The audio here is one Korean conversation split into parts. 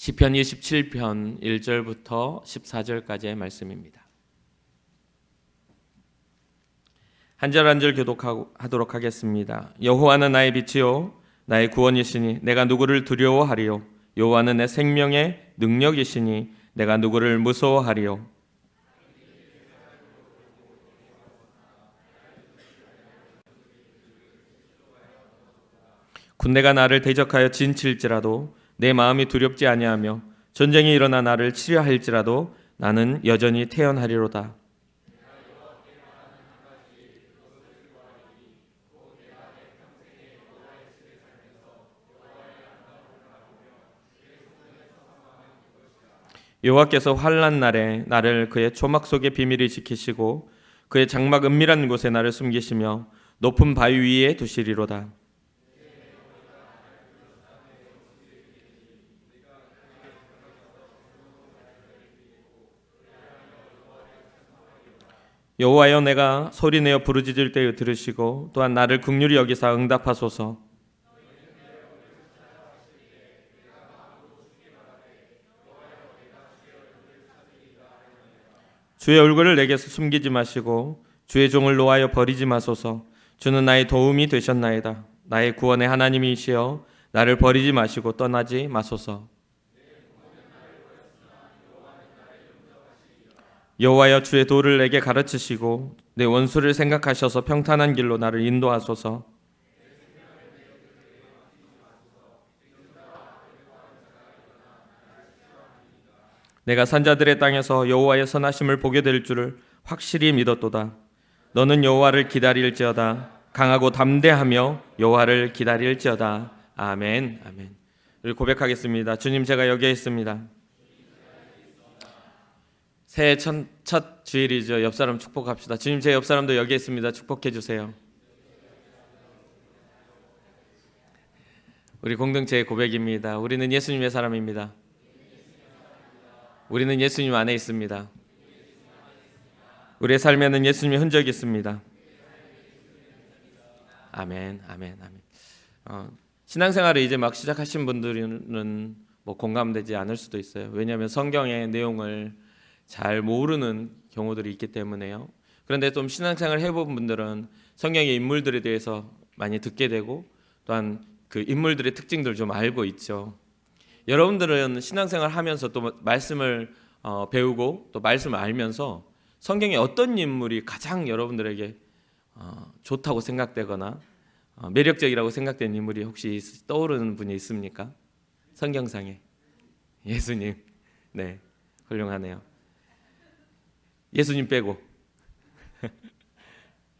시편 27편 1절부터 14절까지의 말씀입니다. 한 절 한 절 교독하도록 하겠습니다. 여호와는 나의 빛이요 나의 구원이시니 내가 누구를 두려워하리요. 여호와는 내 생명의 능력이시니 내가 누구를 무서워하리요. 군대가 나를 대적하여 진칠지라도 내 마음이 두렵지 아니하며 전쟁이 일어나 나를 치려 할지라도 나는 여전히 태어나리로다. 여호와께서 환난 날에 나를 그의 초막 속의 비밀을 지키시고 그의 장막 은밀한 곳에 나를 숨기시며 높은 바위 위에 두시리로다. 여호와여, 내가 소리내어 부르짖을 때에 들으시고 또한 나를 긍휼히 여기사 응답하소서. 주의 얼굴을 내게서 숨기지 마시고 주의 종을 노하여 버리지 마소서. 주는 나의 도움이 되셨나이다. 나의 구원의 하나님이시여 나를 버리지 마시고 떠나지 마소서. 여호와여, 주의 도를 내게 가르치시고 내 원수를 생각하셔서 평탄한 길로 나를 인도하소서. 내가 산자들의 땅에서 여호와의 선하심을 보게 될 줄을 확실히 믿었도다. 너는 여호와를 기다릴지어다. 강하고 담대하며 여호와를 기다릴지어다. 아멘. 아멘. 우리 고백하겠습니다. 주님, 제가 여기에 있습니다. 새해 첫 주일이죠. 옆 사람 축복합시다. 주님, 제 옆 사람도 여기에 있습니다. 축복해 주세요. 우리 공동체의 고백입니다. 우리는 예수님의 사람입니다. 우리는 예수님 안에 있습니다. 우리의 삶에는 예수님의 흔적이 있습니다. 아멘, 아멘, 아멘. 신앙생활을 이제 막 시작하신 분들은 뭐 공감되지 않을 수도 있어요. 왜냐하면 성경의 내용을 잘 모르는 경우들이 있기 때문에요. 그런데 좀 신앙생활을 해본 분들은 성경의 인물들에 대해서 많이 듣게 되고 또한 그 인물들의 특징들을 좀 알고 있죠. 여러분들은 신앙생활 하면서 또 말씀을 배우고 또 말씀을 알면서 성경의 어떤 인물이 가장 여러분들에게 좋다고 생각되거나 매력적이라고 생각되는 인물이 혹시 떠오르는 분이 있습니까? 성경상에 예수님. 네, 훌륭하네요. 예수님 빼고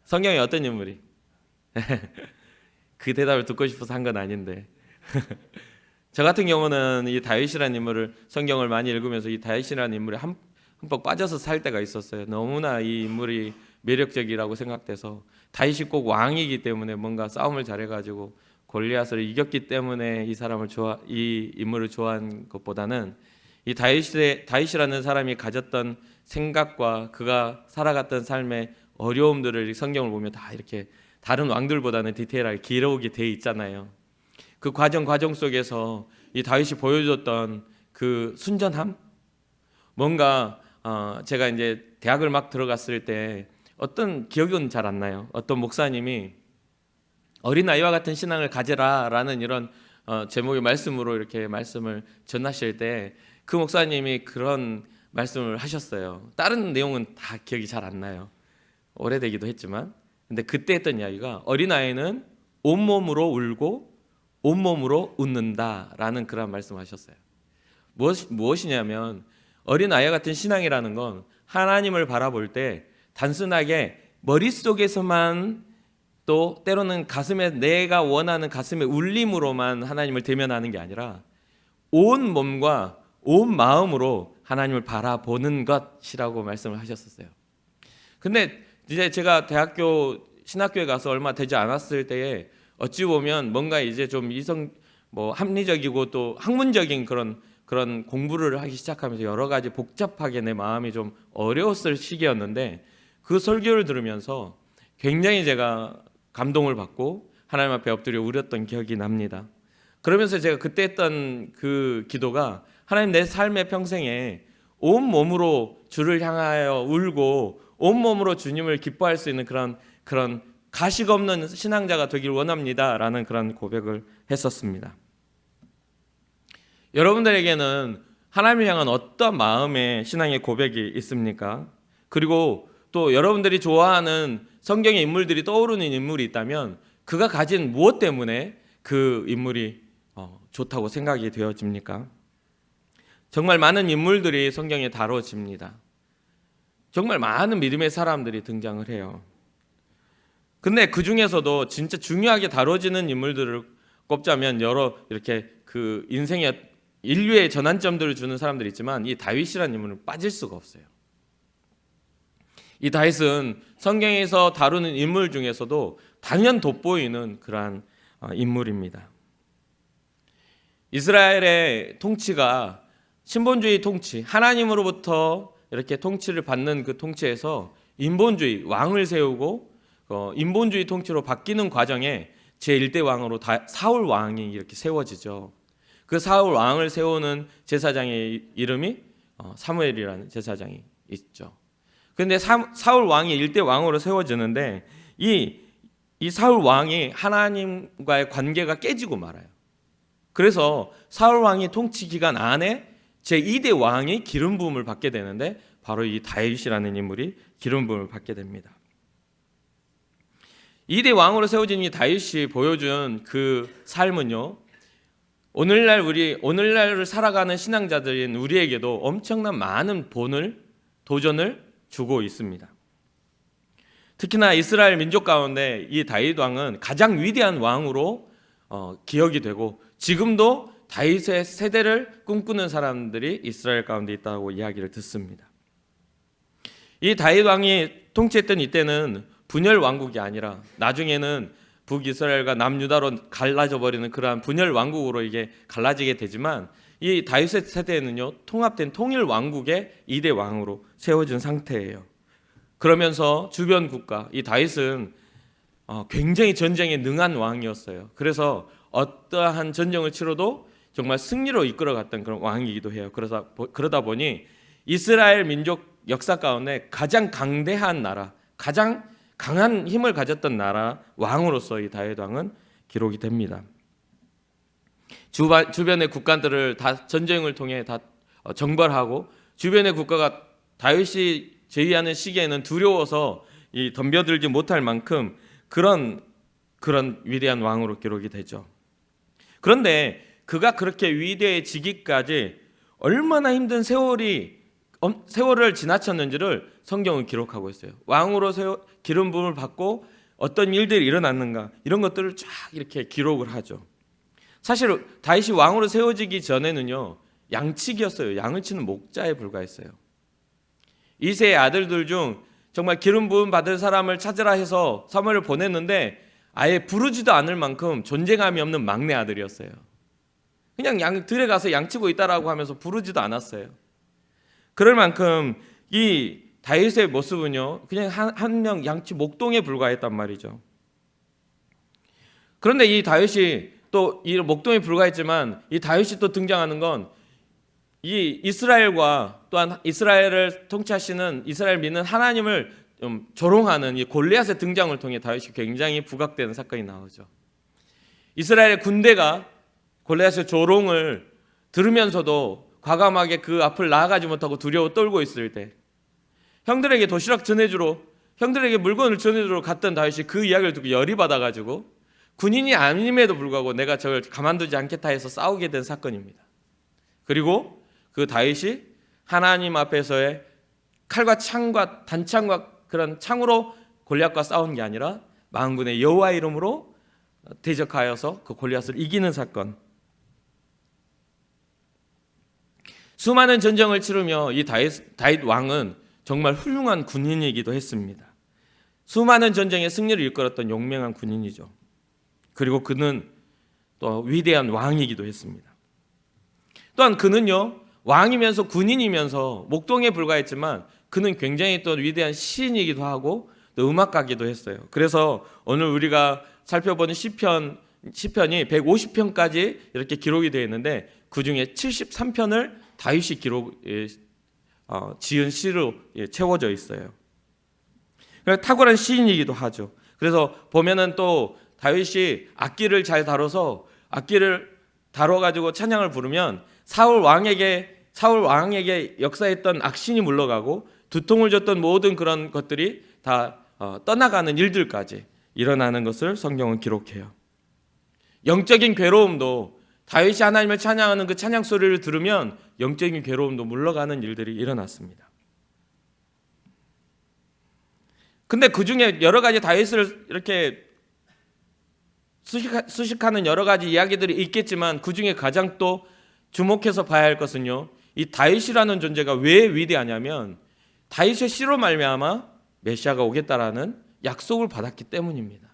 성경에 어떤 인물이? 그 대답을 듣고 싶어서 한 건 아닌데 저 같은 경우는 이 다윗이라는 인물을 성경을 많이 읽으면서 이 다윗이라는 인물에 흠뻑 빠져서 살 때가 있었어요. 너무나 이 인물이 매력적이라고 생각돼서 다윗이 꼭 왕이기 때문에 뭔가 싸움을 잘해가지고 골리앗을 이겼기 때문에 이 인물을 좋아한 것보다는 이 다윗이라는 사람이 가졌던 생각과 그가 살아갔던 삶의 어려움들을 성경을 보면 다 이렇게 다른 왕들보다는 디테일하게 기록이 돼 있잖아요. 그 과정 속에서 이 다윗이 보여줬던 그 순전함, 뭔가 제가 이제 대학을 막 들어갔을 때 어떤 기억은 잘 안 나요. 어떤 목사님이 어린아이와 같은 신앙을 가져라라는 이런 제목의 말씀으로 이렇게 말씀을 전하실 때 그 목사님이 그런 말씀을 하셨어요. 다른 내용은 다 기억이 잘 안 나요. 오래되기도 했지만. 근데 그때 했던 이야기가 어린아이는 온몸으로 울고 온몸으로 웃는다라는 그런 말씀을 하셨어요. 무엇이냐면 어린아이 같은 신앙이라는 건 하나님을 바라볼 때 단순하게 머릿속에서만 또 때로는 가슴에 내가 원하는 가슴의 울림으로만 하나님을 대면하는 게 아니라 온 몸과 온 마음으로 하나님을 바라보는 것이라고 말씀을 하셨었어요. 근데 이제 제가 대학교 신학교에 가서 얼마 되지 않았을 때에 어찌 보면 뭔가 이제 좀 합리적이고 또 학문적인 그런 공부를 하기 시작하면서 여러 가지 복잡하게 내 마음이 좀 어려웠을 시기였는데 그 설교를 들으면서 굉장히 제가 감동을 받고 하나님 앞에 엎드려 울었던 기억이 납니다. 그러면서 제가 그때 했던 그 기도가, 하나님, 내 삶의 평생에 온 몸으로 주를 향하여 울고 온 몸으로 주님을 기뻐할 수 있는 그런 가식 없는 신앙자가 되길 원합니다라는 그런 고백을 했었습니다. 여러분들에게는 하나님을 향한 어떤 마음의 신앙의 고백이 있습니까? 그리고 또 여러분들이 좋아하는 성경의 인물들이 떠오르는 인물이 있다면 그가 가진 무엇 때문에 그 인물이 좋다고 생각이 되어집니까? 정말 많은 인물들이 성경에 다뤄집니다. 정말 많은 믿음의 사람들이 등장을 해요. 근데 그 중에서도 진짜 중요하게 다뤄지는 인물들을 꼽자면 여러 이렇게 그 인생의 인류의 전환점들을 주는 사람들이 있지만 이 다윗이라는 인물은 빠질 수가 없어요. 이 다윗은 성경에서 다루는 인물 중에서도 단연 돋보이는 그러한 인물입니다. 이스라엘의 통치가 신본주의 통치, 하나님으로부터 이렇게 통치를 받는 그 통치에서 인본주의, 왕을 세우고 인본주의 통치로 바뀌는 과정에 제1대 왕으로 사울 왕이 이렇게 세워지죠. 그 사울 왕을 세우는 제사장의 이름이 사무엘이라는 제사장이 있죠. 그런데 사울 왕이 1대 왕으로 세워지는데 이 사울 왕이 하나님과의 관계가 깨지고 말아요. 그래서 사울 왕이 통치 기간 안에 제2대 왕이 기름 부음을 받게 되는데 바로 이 다윗이라는 인물이 기름 부음을 받게 됩니다. 2대 왕으로 세워진 이 다윗이 보여준 그 삶은요, 오늘날을 살아가는 신앙자들인 우리에게도 엄청난 많은 도전을 주고 있습니다. 특히나 이스라엘 민족 가운데 이 다윗 왕은 가장 위대한 왕으로 기억이 되고 지금도 다윗의 세대를 꿈꾸는 사람들이 이스라엘 가운데 있다고 이야기를 듣습니다. 이 다윗 왕이 통치했던 이때는 분열 왕국이 아니라 나중에는 북이스라엘과 남유다로 갈라져 버리는 그러한 분열 왕국으로 이게 갈라지게 되지만 이 다윗의 세대에는요, 통합된 통일 왕국의 2대 왕으로 세워진 상태예요. 그러면서 주변 국가, 이 다윗은 굉장히 전쟁에 능한 왕이었어요. 그래서 어떠한 전쟁을 치러도 정말 승리로 이끌어갔던 그런 왕이기도 해요. 그러다 보니 이스라엘 민족 역사 가운데 가장 강대한 나라, 가장 강한 힘을 가졌던 나라 왕으로서 이 다윗 왕은 기록이 됩니다. 주변의 국가들을 다 전쟁을 통해 다 정벌하고 주변의 국가가 다윗이 제위하는 시기에는 두려워서 덤벼들지 못할 만큼 그런 위대한 왕으로 기록이 되죠. 그런데 그가 그렇게 위대해지기까지 얼마나 힘든 세월을 지나쳤는지를 성경은 기록하고 있어요. 왕으로 기름 부음을 받고 어떤 일들이 일어났는가 이런 것들을 쫙 이렇게 기록을 하죠. 사실 다윗이 왕으로 세워지기 전에는요, 양치기였어요. 양을 치는 목자에 불과했어요. 이세의 아들들 중 정말 기름 부음 받을 사람을 찾으라 해서 사무엘을 보냈는데 아예 부르지도 않을 만큼 존재감이 없는 막내 아들이었어요. 그냥 들에 가서 양치고 있다라고 하면서 부르지도 않았어요. 그럴 만큼 이 다윗의 모습은요, 그냥 한 명 양치 목동에 불과했단 말이죠. 그런데 이 다윗이 또 이 목동에 불과했지만 이 다윗이 또 등장하는 건 이 이스라엘과 또한 이스라엘을 통치하시는 이스라엘 믿는 하나님을 좀 조롱하는 이 골리앗의 등장을 통해 다윗이 굉장히 부각되는 사건이 나오죠. 이스라엘의 군대가 골리앗의 조롱을 들으면서도 과감하게 그 앞을 나아가지 못하고 두려워 떨고 있을 때 형들에게 도시락 전해주러, 형들에게 물건을 전해주러 갔던 다윗이 그 이야기를 듣고 열이 받아가지고 군인이 아님에도 불구하고 내가 저걸 가만두지 않겠다 해서 싸우게 된 사건입니다. 그리고 그 다윗이 하나님 앞에서의 칼과 창과 단창과 그런 창으로 골리앗과 싸운 게 아니라 만군의 여호와 이름으로 대적하여서 그 골리앗을 이기는 사건. 수많은 전쟁을 치르며 이 다윗 왕은 정말 훌륭한 군인이기도 했습니다. 수많은 전쟁의 승리를 이끌었던 용맹한 군인이죠. 그리고 그는 또 위대한 왕이기도 했습니다. 또한 그는요, 왕이면서 군인이면서 목동에 불과했지만 그는 굉장히 또 위대한 시인이기도 하고 또 음악가기도 했어요. 그래서 오늘 우리가 살펴보는 시편 시편이 150편까지 이렇게 기록이 되어 있는데 그 중에 73편을 다윗이 지은 시로 채워져 있어요. 탁월한 시인이기도 하죠. 그래서 보면은 또 다윗이 악기를 잘 다뤄서 악기를 다뤄가지고 찬양을 부르면 사울 왕에게 역사했던 악신이 물러가고 두통을 줬던 모든 그런 것들이 다 떠나가는 일들까지 일어나는 것을 성경은 기록해요. 영적인 괴로움도 다윗이 하나님을 찬양하는 그 찬양 소리를 들으면 영적인 괴로움도 물러가는 일들이 일어났습니다. 근데 그 중에 여러 가지 다윗을 이렇게 수식하는 여러 가지 이야기들이 있겠지만 그 중에 가장 또 주목해서 봐야 할 것은요, 이 다윗이라는 존재가 왜 위대하냐면 다윗의 시로 말미암아 메시아가 오겠다라는 약속을 받았기 때문입니다.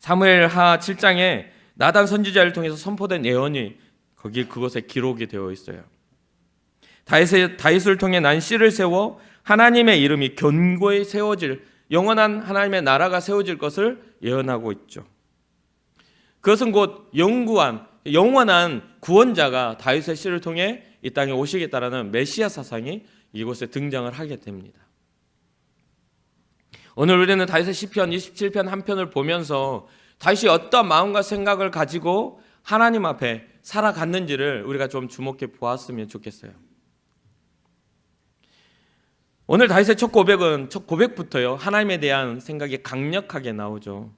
사무엘하 7장에 나단 선지자를 통해서 선포된 예언이 그곳에 기록이 되어 있어요. 다윗을 통해 난 씨를 세워 하나님의 이름이 견고히 세워질, 영원한 하나님의 나라가 세워질 것을 예언하고 있죠. 그것은 곧 영원한 구원자가 다윗의 씨를 통해 이 땅에 오시겠다라는 메시아 사상이 이곳에 등장을 하게 됩니다. 오늘 우리는 다윗의 시편 27편 한 편을 보면서 다윗이 어떤 마음과 생각을 가지고 하나님 앞에 살아갔는지를 우리가 좀 주목해 보았으면 좋겠어요. 오늘 다윗의 첫 고백부터요, 하나님에 대한 생각이 강력하게 나오죠.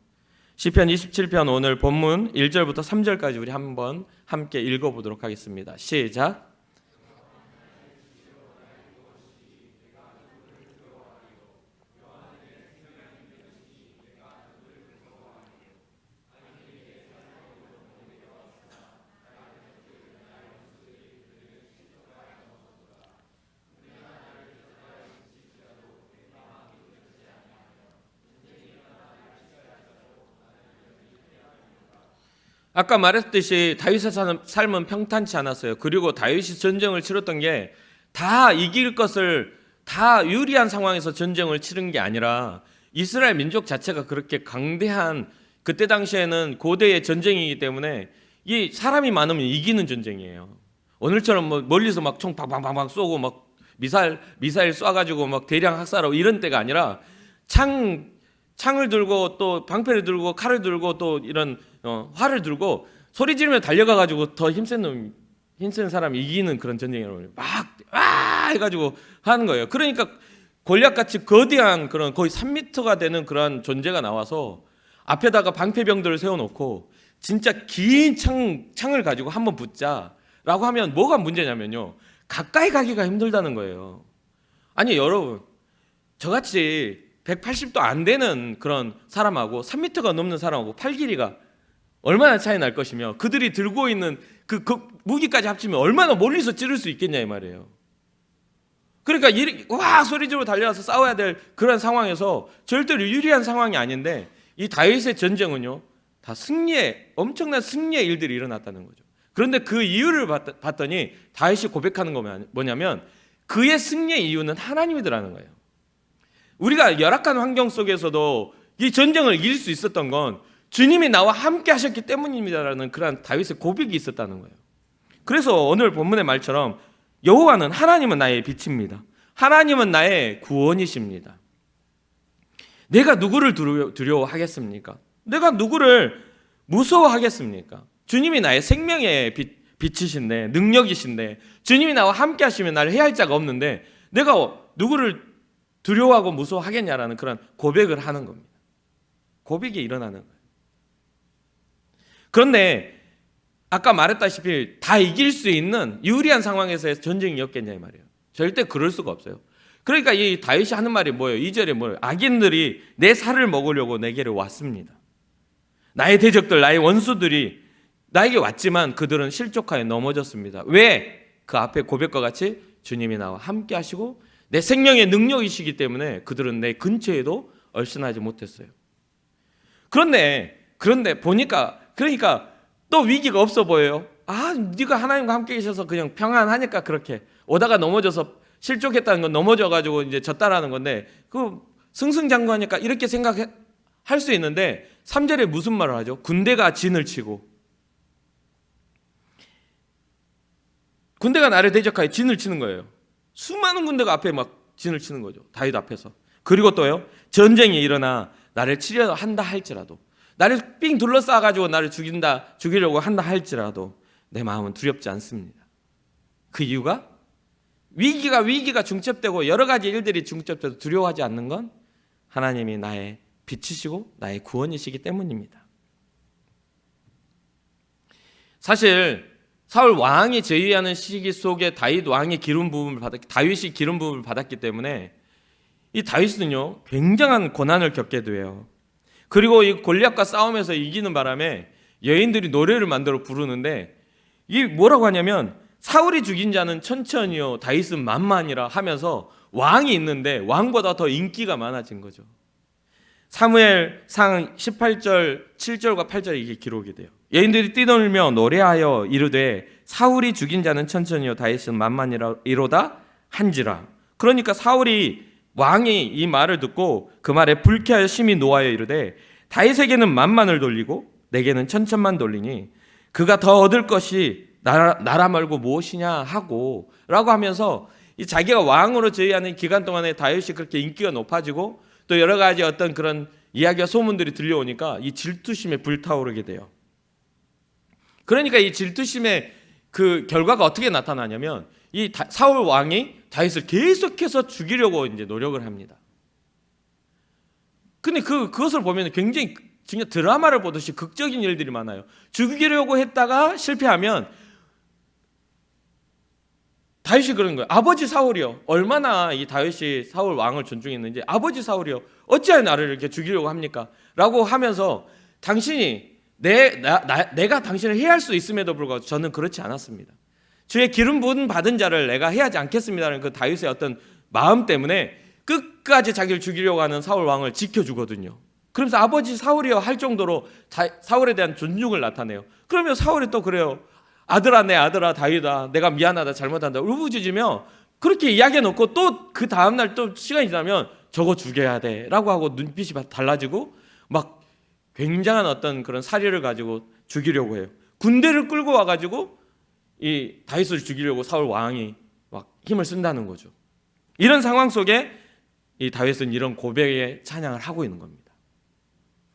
시편 27편 오늘 본문 1절부터 3절까지 우리 한번 함께 읽어보도록 하겠습니다. 시작. 아까 말했듯이 다윗의 삶은 평탄치 않았어요. 그리고 다윗이 전쟁을 치렀던 게 다 이길 것을, 다 유리한 상황에서 전쟁을 치른 게 아니라 이스라엘 민족 자체가 그렇게 강대한, 그때 당시에는 고대의 전쟁이기 때문에 이 사람이 많으면 이기는 전쟁이에요. 오늘처럼 뭐 멀리서 막 총 팡팡팡팡 쏘고 막 미사일 쏴가지고 막 대량 학살하고 이런 때가 아니라 창을 들고 또 방패를 들고 칼을 들고 또 이런 활을 들고 소리 지르며 달려가가지고 더 힘센 사람이 이기는 그런 전쟁이라고 막 해가지고 하는 거예요. 그러니까 골리앗같이 거대한 그런 거의 3m가 되는 그런 존재가 나와서 앞에다가 방패병들을 세워놓고 진짜 긴 창을 가지고 한번 붙자라고 하면 뭐가 문제냐면요, 가까이 가기가 힘들다는 거예요. 아니 여러분, 저같이 180도 안 되는 그런 사람하고 3m가 넘는 사람하고 팔 길이가 얼마나 차이 날 것이며 그들이 들고 있는 그 무기까지 합치면 얼마나 멀리서 찌를 수 있겠냐 이 말이에요. 그러니까 와 소리 지르고 달려와서 싸워야 될 그런 상황에서 절대로 유리한 상황이 아닌데 이 다윗의 전쟁은요 다 엄청난 승리의 일들이 일어났다는 거죠. 그런데 그 이유를 봤더니 다윗이 고백하는 건 뭐냐면 그의 승리의 이유는 하나님이더라는 거예요. 우리가 열악한 환경 속에서도 이 전쟁을 이길 수 있었던 건 주님이 나와 함께 하셨기 때문입니다라는 그런 다윗의 고백이 있었다는 거예요. 그래서 오늘 본문의 말처럼 여호와는, 하나님은 나의 빛입니다. 하나님은 나의 구원이십니다. 내가 누구를 두려워하겠습니까? 내가 누구를 무서워하겠습니까? 주님이 나의 생명의 빛이신데, 능력이신데, 주님이 나와 함께 하시면 나를 해할 자가 없는데 내가 누구를 두려워하고 무서워하겠냐라는 그런 고백을 하는 겁니다. 고백이 일어나는 거예요. 그런데 아까 말했다시피 다 이길 수 있는 유리한 상황에서의 전쟁이었겠냐 이 말이에요. 절대 그럴 수가 없어요. 그러니까 이 다윗이 하는 말이 뭐예요? 2절에 뭐예요? 악인들이 내 살을 먹으려고 내게로 왔습니다. 나의 대적들, 나의 원수들이 나에게 왔지만 그들은 실족하여 넘어졌습니다. 왜? 그 앞에 고백과 같이 주님이 나와 함께 하시고 내 생명의 능력이시기 때문에 그들은 내 근처에도 얼씬하지 못했어요. 그런데 보니까, 그러니까 또 위기가 없어 보여요. 네가 하나님과 함께 계셔서 그냥 평안하니까 그렇게 오다가 넘어져서 실족했다는 건 넘어져가지고 이제 졌다라는 건데 그 승승장구하니까 이렇게 생각할 할 수 있는데 3절에 무슨 말을 하죠? 군대가 진을 치고, 군대가 나를 대적하여 진을 치는 거예요. 수많은 군대가 앞에 막 진을 치는 거죠. 다윗 앞에서. 그리고 또요, 전쟁이 일어나 나를 치려 한다 할지라도, 나를 삥 둘러싸가지고 나를 죽이려고 한다 할지라도 내 마음은 두렵지 않습니다. 그 이유가 위기가 중첩되고 여러 가지 일들이 중첩돼도 두려워하지 않는 건 하나님이 나의 빛이시고 나의 구원이시기 때문입니다. 사실 사울 왕이 제위하는 시기 속에 다윗 왕이 다윗이 기름 부음을 받았기 때문에 이 다윗은요 굉장한 고난을 겪게 돼요. 그리고 이 골리앗과 싸움에서 이기는 바람에 여인들이 노래를 만들어 부르는데, 이게 뭐라고 하냐면 사울이 죽인 자는 천천히요 다윗은 만만이라 하면서 왕이 있는데 왕보다 더 인기가 많아진 거죠. 사무엘상 18절 7절과 8절에 이게 기록이 돼요. 여인들이 뛰놀며 노래하여 이르되 사울이 죽인 자는 천천히요 다윗은 만만이로다 한지라. 그러니까 사울이 왕이 이 말을 듣고 그 말에 불쾌하여 심히 노하여 이르되 다윗에게는 만만을 돌리고 내게는 천천만 돌리니 그가 더 얻을 것이 나라 말고 무엇이냐 하고 라고 하면서 이 자기가 왕으로 제위하는 기간 동안에 다윗이 그렇게 인기가 높아지고 또 여러 가지 어떤 그런 이야기와 소문들이 들려오니까 이 질투심에 불타오르게 돼요. 그러니까 이 질투심의 그 결과가 어떻게 나타나냐면 이 사울 왕이 다윗을 계속해서 죽이려고 이제 노력을 합니다. 근데 그것을 보면 굉장히 진짜 드라마를 보듯이 극적인 일들이 많아요. 죽이려고 했다가 실패하면 다윗이 그러는 거예요. 아버지 사울이요, 얼마나 이 다윗이 사울 왕을 존중했는지, 아버지 사울이요 어찌하여 나를 이렇게 죽이려고 합니까? 라고 하면서 당신이 내가 당신을 해할 수 있음에도 불구하고 저는 그렇지 않았습니다. 주의 기름 부음 받은 자를 내가 해하지 않겠습니다라는 그 다윗의 어떤 마음 때문에 끝까지 자기를 죽이려고 하는 사울 왕을 지켜주거든요. 그러면서 아버지 사울이요 할 정도로 사울에 대한 존중을 나타내요. 그러면 사울이 또 그래요. 아들아, 내 아들아 다윗아, 내가 미안하다 잘못한다 울부짖으며 그렇게 이야기해놓고 또 그 다음날 또 시간이 지나면 저거 죽여야 돼 라고 하고 눈빛이 달라지고 막 굉장한 어떤 그런 사리를 가지고 죽이려고 해요. 군대를 끌고 와가지고 이 다윗을 죽이려고 사울 왕이 막 힘을 쓴다는 거죠. 이런 상황 속에 이 다윗은 이런 고백의 찬양을 하고 있는 겁니다.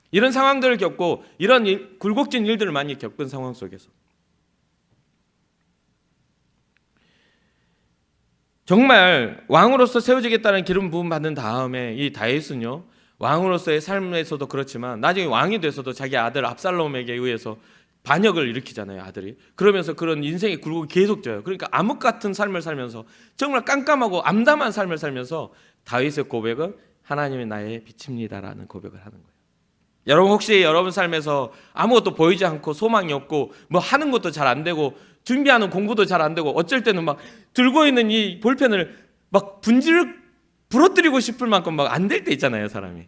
이런 상황들을 겪고 이런 굴곡진 일들을 많이 겪은 상황 속에서 정말 왕으로서 세워지겠다는 기름 부음 받은 다음에 이 다윗은요 왕으로서의 삶에서도 그렇지만 나중에 왕이 돼서도 자기 아들 압살롬에게 의해서 반역을 일으키잖아요, 아들이. 그러면서 그런 인생의 굴곡이 계속 져요. 그러니까 암흑 같은 삶을 살면서 정말 깜깜하고 암담한 삶을 살면서 다윗의 고백은 하나님이 나의 빛입니다라는 고백을 하는 거예요. 여러분 혹시 여러분 삶에서 아무것도 보이지 않고 소망이 없고 뭐 하는 것도 잘 안 되고 준비하는 공부도 잘 안 되고 어쩔 때는 막 들고 있는 이 볼펜을 막 부러뜨리고 싶을 만큼 막 안 될 때 있잖아요, 사람이.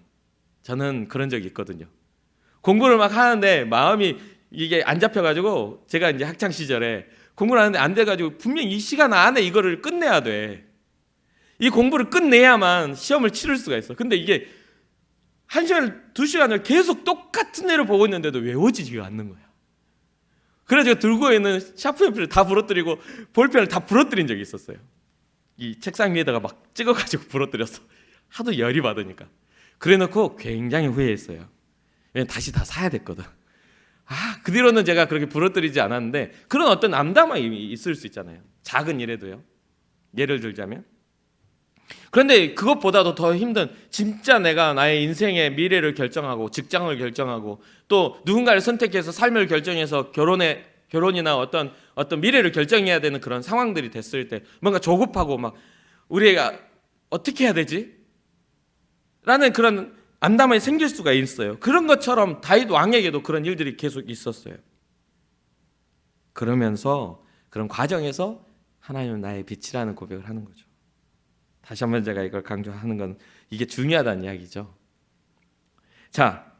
저는 그런 적이 있거든요. 공부를 막 하는데 마음이 이게 안 잡혀가지고 제가 이제 학창 시절에 공부를 하는데 안 돼가지고 분명 이 시간 안에 이거를 끝내야 돼. 이 공부를 끝내야만 시험을 치를 수가 있어. 근데 이게 1시간, 2시간을 계속 똑같은 애를 보고 있는데도 외워지지가 않는 거야. 그래서 제가 들고 있는 샤프 연필을 다 부러뜨리고 볼펜을 다 부러뜨린 적이 있었어요. 이 책상 위에다가 막 찍어가지고 부러뜨렸어. 하도 열이 받으니까. 그래놓고 굉장히 후회했어요. 왜냐면 다시 다 사야 됐거든. 그 뒤로는 제가 그렇게 부러뜨리지 않았는데 그런 어떤 암담함이 있을 수 있잖아요. 작은 일에도요. 예를 들자면. 그런데 그것보다도 더 힘든 진짜 내가 나의 인생의 미래를 결정하고 직장을 결정하고 또 누군가를 선택해서 삶을 결정해서 결혼이나 어떤 미래를 결정해야 되는 그런 상황들이 됐을 때 뭔가 조급하고 막 우리가 어떻게 해야 되지? 라는 그런 암담함이 생길 수가 있어요. 그런 것처럼 다윗 왕에게도 그런 일들이 계속 있었어요. 그러면서 그런 과정에서 하나님은 나의 빛이라는 고백을 하는 거죠. 다시 한번 제가 이걸 강조하는 건 이게 중요하다는 이야기죠. 자,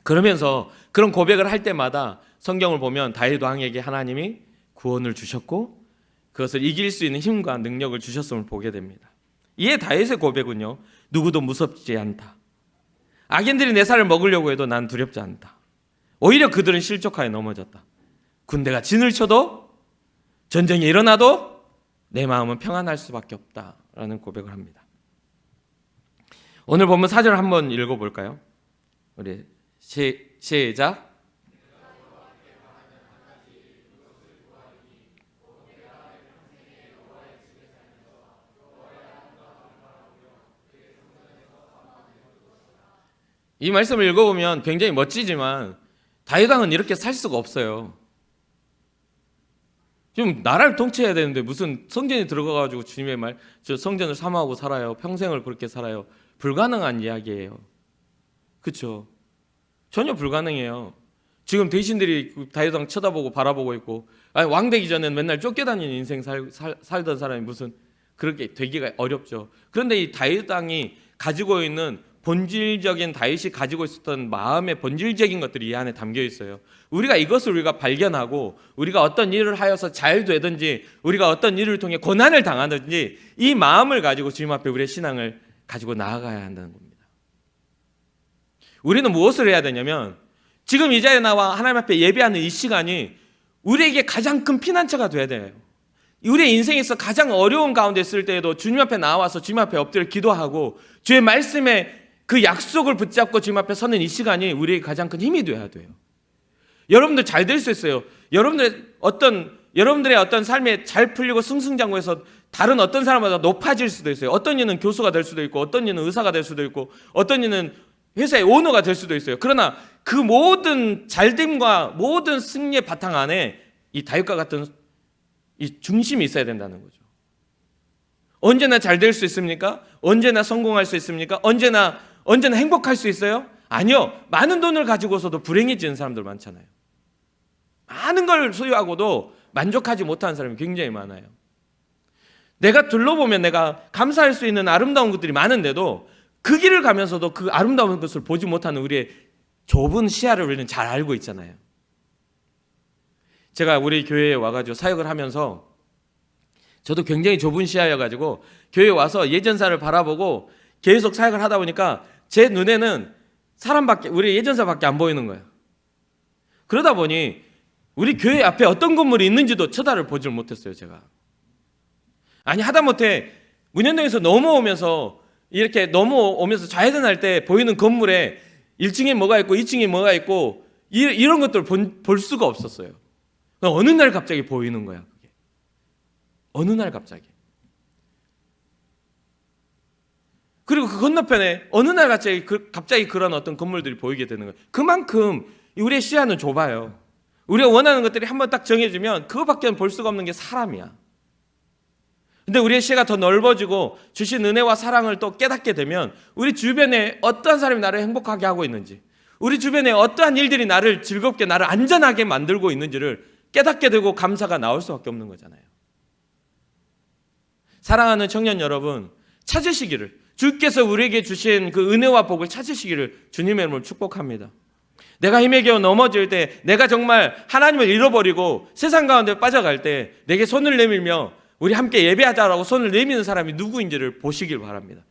그러면서 그런 고백을 할 때마다 성경을 보면 다윗 왕에게 하나님이 구원을 주셨고 그것을 이길 수 있는 힘과 능력을 주셨음을 보게 됩니다. 이에 다윗의 고백은요, 누구도 무섭지 않다. 악인들이 내 살을 먹으려고 해도 난 두렵지 않다. 오히려 그들은 실족하에 넘어졌다. 군대가 진을 쳐도 전쟁이 일어나도 내 마음은 평안할 수밖에 없다라는 고백을 합니다. 오늘 본문 4절 한번 읽어볼까요? 우리 시작. 이 말씀을 읽어보면 굉장히 멋지지만 다윗 왕은 이렇게 살 수가 없어요. 지금 나라를 통치해야 되는데 무슨 성전에 들어가가지고 주님의 말, 저 성전을 사모하고 살아요. 평생을 그렇게 살아요. 불가능한 이야기예요. 그렇죠? 전혀 불가능해요. 지금 대신들이 다윗 왕 쳐다보고 바라보고 있고, 아니, 왕 되기 전에는 맨날 쫓겨다니는 인생 살던 사람이 무슨 그렇게 되기가 어렵죠. 그런데 이 다윗 왕이 가지고 있는 본질적인, 다윗이 가지고 있었던 마음의 본질적인 것들이 이 안에 담겨 있어요. 우리가 발견하고 우리가 어떤 일을 하여서 잘 되든지 우리가 어떤 일을 통해 고난을 당하든지 이 마음을 가지고 주님 앞에 우리의 신앙을 가지고 나아가야 한다는 겁니다. 우리는 무엇을 해야 되냐면 지금 이 자리에 나와 하나님 앞에 예배하는 이 시간이 우리에게 가장 큰 피난처가 돼야 돼요. 우리의 인생에서 가장 어려운 가운데 있을 때에도 주님 앞에 나와서 주님 앞에 엎드려 기도하고 주의 말씀에 그 약속을 붙잡고 주님 앞에 서는 이 시간이 우리의 가장 큰 힘이 되어야 돼요. 여러분들 잘 될 수 있어요. 여러분들의 어떤 삶에 잘 풀리고 승승장구해서 다른 어떤 사람보다 높아질 수도 있어요. 어떤 이는 교수가 될 수도 있고, 어떤 이는 의사가 될 수도 있고, 어떤 이는 회사의 오너가 될 수도 있어요. 그러나 그 모든 잘됨과 모든 승리의 바탕 안에 이 다윗과 같은 이 중심이 있어야 된다는 거죠. 언제나 잘 될 수 있습니까? 언제나 성공할 수 있습니까? 언제나 행복할 수 있어요? 아니요. 많은 돈을 가지고서도 불행해지는 사람들 많잖아요. 많은 걸 소유하고도 만족하지 못하는 사람이 굉장히 많아요. 내가 둘러보면 내가 감사할 수 있는 아름다운 것들이 많은데도 그 길을 가면서도 그 아름다운 것을 보지 못하는 우리의 좁은 시야를 우리는 잘 알고 있잖아요. 제가 우리 교회에 와가지고 사역을 하면서 저도 굉장히 좁은 시야여가지고 교회에 와서 예전사를 바라보고 계속 사역을 하다 보니까 제 눈에는 우리 예전사밖에 안 보이는 거예요. 그러다 보니 우리 교회 앞에 어떤 건물이 있는지도 쳐다를 보질 못했어요, 제가. 아니, 하다못해 문현동에서 넘어오면서 좌회전할 때 보이는 건물에 1층에 뭐가 있고 2층에 뭐가 있고 이런 것들을 볼 수가 없었어요. 어느 날 갑자기 보이는 거야, 그게. 어느 날 갑자기. 그리고 그 건너편에 어느 날 갑자기 그런 어떤 건물들이 보이게 되는 거예요. 그만큼 우리의 시야는 좁아요. 우리가 원하는 것들이 한번 딱 정해지면 그거밖에 볼 수가 없는 게 사람이야. 근데 우리의 시야가 더 넓어지고 주신 은혜와 사랑을 또 깨닫게 되면 우리 주변에 어떠한 사람이 나를 행복하게 하고 있는지, 우리 주변에 어떠한 일들이 나를 즐겁게, 나를 안전하게 만들고 있는지를 깨닫게 되고 감사가 나올 수밖에 없는 거잖아요. 사랑하는 청년 여러분, 찾으시기를, 주께서 우리에게 주신 그 은혜와 복을 찾으시기를 주님의 이름으로 축복합니다. 내가 힘에 겨워 넘어질 때, 내가 정말 하나님을 잃어버리고 세상 가운데 빠져갈 때 내게 손을 내밀며 우리 함께 예배하자라고 손을 내미는 사람이 누구인지를 보시길 바랍니다.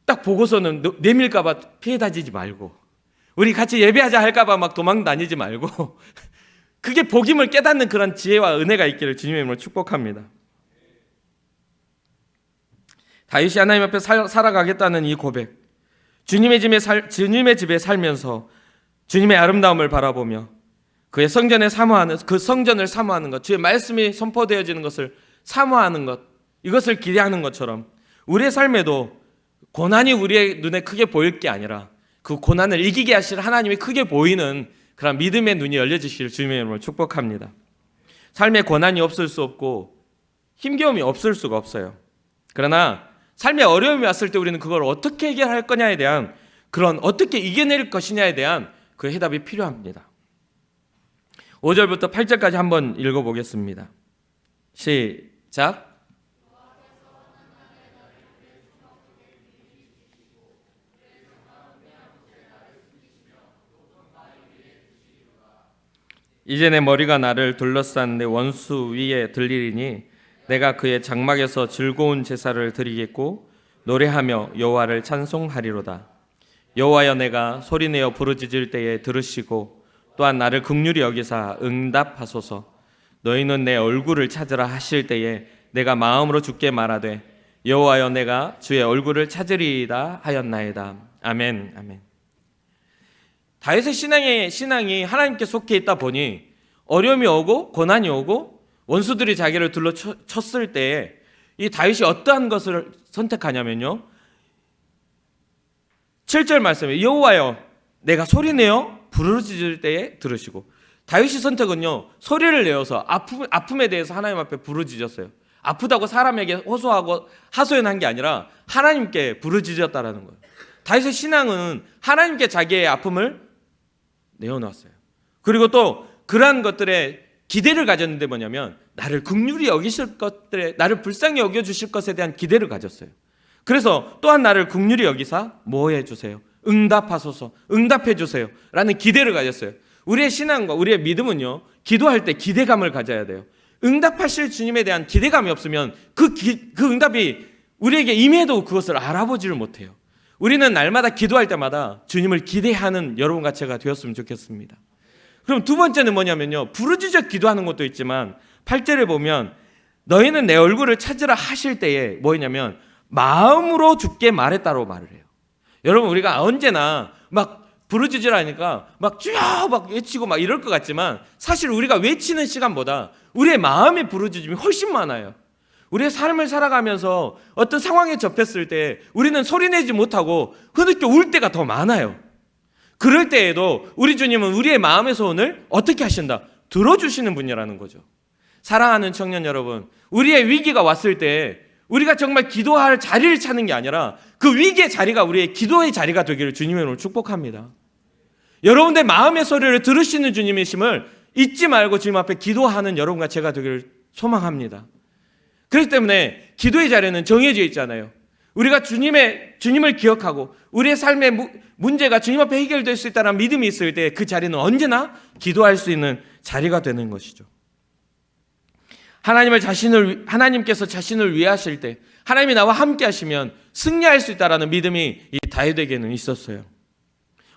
딱 보고서는 내밀까 봐 피해 다니지 말고, 우리 같이 예배하자 할까 봐 막 도망 다니지 말고 그게 복임을 깨닫는 그런 지혜와 은혜가 있기를 주님의 이름으로 축복합니다. 다윗이 하나님 앞에 살아가겠다는 이 고백, 주님의 집에 살면서 주님의 아름다움을 바라보며 그의 성전을 사모하는 것, 주의 말씀이 선포되어지는 것을 사모하는 것, 이것을 기대하는 것처럼 우리의 삶에도 고난이 우리의 눈에 크게 보일 게 아니라 그 고난을 이기게 하실 하나님이 크게 보이는 그런 믿음의 눈이 열려지시길 주님의 이름으로 축복합니다. 삶에 고난이 없을 수 없고 힘겨움이 없을 수가 없어요. 그러나 삶에 어려움이 왔을 때 우리는 그걸 어떻게 해결할 거냐에 대한, 그런 어떻게 이겨낼 것이냐에 대한 그 해답이 필요합니다. 5절부터 8절까지 한번 읽어보겠습니다. 시작. 이제 내 머리가 나를 둘러싼 내 원수 위에 들리리니 내가 그의 장막에서 즐거운 제사를 드리겠고 노래하며 여호와를 찬송하리로다. 여호와여 내가 소리내어 부르짖을 때에 들으시고 또한 나를 긍휼히 여기사 응답하소서. 너희는 내 얼굴을 찾으라 하실 때에 내가 마음으로 주께 말하되 여호와여 내가 주의 얼굴을 찾으리이다 하였나이다. 아멘. 아멘. 다윗의 신앙이 하나님께 속해 있다 보니 어려움이 오고 고난이 오고 원수들이 자기를 둘러쳤을 때에 이 다윗이 어떠한 것을 선택하냐면요, 7절 말씀에 여호와여 내가 소리내어 부르짖을 때에 들으시고, 다윗의 선택은요 소리를 내어서 아픔에 대해서 하나님 앞에 부르짖었어요. 아프다고 사람에게 호소하고 하소연한 게 아니라 하나님께 부르짖었다라는 거예요. 다윗의 신앙은 하나님께 자기의 아픔을 내어놓았어요. 그리고 또 그러한 것들에 기대를 가졌는데 뭐냐면 나를 긍휼히 여기실 것들에, 나를 불쌍히 여겨주실 것에 대한 기대를 가졌어요. 그래서 또한 나를 긍휼히 여기사 뭐 해주세요? 응답하소서, 응답해 주세요 라는 기대를 가졌어요. 우리의 신앙과 우리의 믿음은요 기도할 때 기대감을 가져야 돼요. 응답하실 주님에 대한 기대감이 없으면 그 응답이 우리에게 임해도 그것을 알아보지를 못해요. 우리는 날마다 기도할 때마다 주님을 기대하는 여러분과 제가 되었으면 좋겠습니다. 그럼 두 번째는 뭐냐면요, 부르짖어 기도하는 것도 있지만 8절에 보면 너희는 내 얼굴을 찾으라 하실 때에 뭐냐면 마음으로 주께 말했다고 말을 해요. 여러분, 우리가 언제나 막 부르짖으라니까 막 주여 막 외치고 막 이럴 것 같지만 사실 우리가 외치는 시간보다 우리의 마음의 부르짖음이 훨씬 많아요. 우리의 삶을 살아가면서 어떤 상황에 접했을 때 우리는 소리내지 못하고 흐느껴 울 때가 더 많아요. 그럴 때에도 우리 주님은 우리의 마음의 소원을 어떻게 하신다? 들어주시는 분이라는 거죠. 사랑하는 청년 여러분, 우리의 위기가 왔을 때 우리가 정말 기도할 자리를 찾는 게 아니라 그 위기의 자리가 우리의 기도의 자리가 되기를 주님의 이름으로 축복합니다. 여러분들 마음의 소리를 들으시는 주님이심을 잊지 말고 주님 앞에 기도하는 여러분과 제가 되기를 소망합니다. 그렇기 때문에 기도의 자리는 정해져 있잖아요. 우리가 주님을 기억하고 우리의 삶의 문제가 주님 앞에 해결될 수 있다는 믿음이 있을 때 그 자리는 언제나 기도할 수 있는 자리가 되는 것이죠. 하나님께서 자신을 위하실 때 하나님이 나와 함께 하시면 승리할 수 있다는 믿음이 이 다윗에게는 있었어요.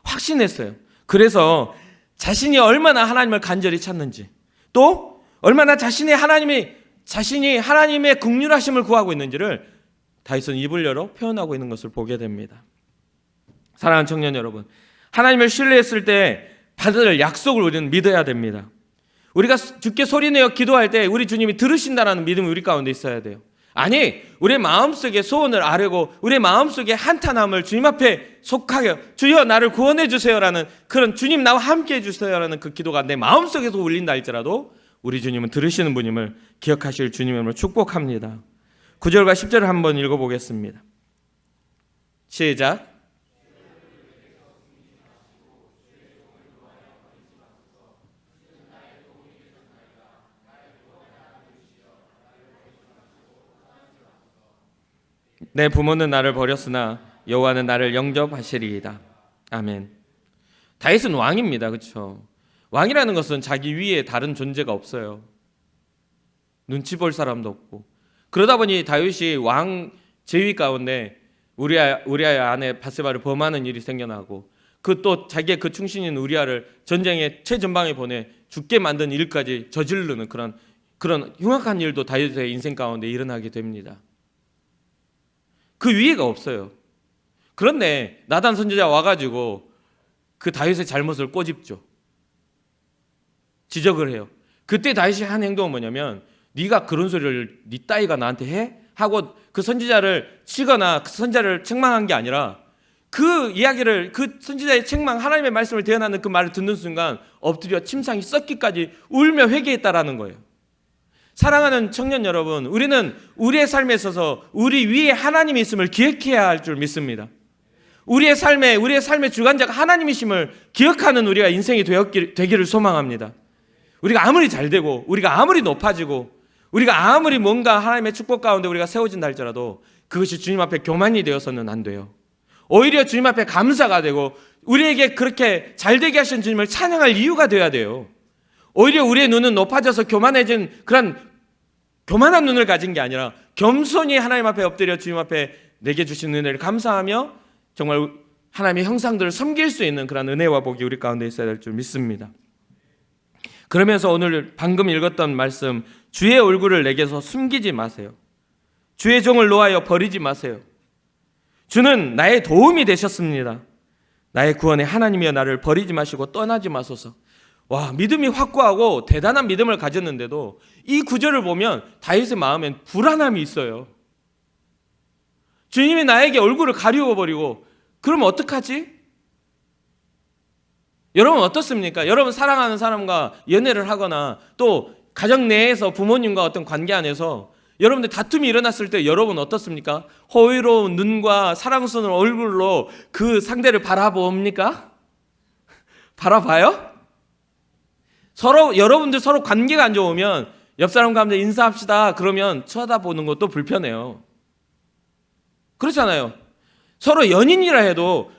확신했어요. 그래서 자신이 얼마나 하나님을 간절히 찾는지, 또 얼마나 자신이 하나님의 긍휼하심을 구하고 있는지를 다윗은 입을 열어 표현하고 있는 것을 보게 됩니다. 사랑하는 청년 여러분, 하나님을 신뢰했을 때 받을 약속을 우리는 믿어야 됩니다. 우리가 주께 소리내어 기도할 때 우리 주님이 들으신다는 믿음이 우리 가운데 있어야 돼요. 아니, 우리의 마음속에 소원을 아뢰고 우리의 마음속에 한탄함을 주님 앞에 속하여 주여 나를 구원해 주세요라는 그런 주님 나와 함께 해주세요라는 그 기도가 내 마음속에서 울린다 할지라도 우리 주님은 들으시는 분임을 기억하실 주님을 축복합니다. 9절과 10절을 한번 읽어보겠습니다. 시작. 내 부모는 나를 버렸으나 여호와는 나를 영접하시리이다. 아멘. 다윗은 왕입니다. 그렇죠? 왕이라는 것은 자기 위에 다른 존재가 없어요. 눈치 볼 사람도 없고. 그러다 보니 다윗이 왕 제위 가운데 우리아의 아내 바세바를 범하는 일이 생겨나고 그 또 자기의 그 충신인 우리아를 전쟁의 최전방에 보내 죽게 만든 일까지 저지르는 그런 흉악한 일도 다윗의 인생 가운데 일어나게 됩니다. 그 위에가 없어요. 그런데 나단 선지자가 와가지고 그 다윗의 잘못을 꼬집죠. 지적을 해요. 그때 다윗이 한 행동은 뭐냐면 네가 그런 소리를 네 따위가 나한테 해? 하고 그 선지자를 치거나 그 선지자를 책망한 게 아니라 그 이야기를, 그 선지자의 책망, 하나님의 말씀을 대언하는 그 말을 듣는 순간 엎드려 침상이 썩기까지 울며 회개했다라는 거예요. 사랑하는 청년 여러분, 우리는 우리의 삶에 있어서 우리 위에 하나님이 있음을 기억해야 할 줄 믿습니다. 우리의 삶의 주관자가 하나님이심을 기억하는 우리가 인생이 되기를 소망합니다. 우리가 아무리 잘되고 우리가 아무리 높아지고 우리가 아무리 뭔가 하나님의 축복 가운데 우리가 세워진다 할지라도 그것이 주님 앞에 교만이 되어서는 안 돼요. 오히려 주님 앞에 감사가 되고 우리에게 그렇게 잘되게 하신 주님을 찬양할 이유가 되어야 돼요. 오히려 우리의 눈은 높아져서 교만해진 그런 교만한 눈을 가진 게 아니라 겸손히 하나님 앞에 엎드려 주님 앞에 내게 주신 은혜를 감사하며 정말 하나님의 형상들을 섬길 수 있는 그런 은혜와 복이 우리 가운데 있어야 될 줄 믿습니다. 그러면서 오늘 방금 읽었던 말씀, 주의 얼굴을 내게서 숨기지 마세요. 주의 종을 놓아여 버리지 마세요. 주는 나의 도움이 되셨습니다. 나의 구원의 하나님이여 나를 버리지 마시고 떠나지 마소서. 와, 믿음이 확고하고 대단한 믿음을 가졌는데도 이 구절을 보면 다윗의 마음엔 불안함이 있어요. 주님이 나에게 얼굴을 가리워 버리고 그러면 어떡하지? 여러분 어떻습니까? 여러분 사랑하는 사람과 연애를 하거나 또 가정 내에서 부모님과 어떤 관계 안에서 여러분들 다툼이 일어났을 때 여러분 어떻습니까? 호의로운 눈과 사랑스러운 얼굴로 그 상대를 바라봅니까? 바라봐요? 여러분들 서로 관계가 안 좋으면 옆 사람 가운데 인사합시다 그러면 쳐다보는 것도 불편해요. 그렇잖아요. 서로 연인이라 해도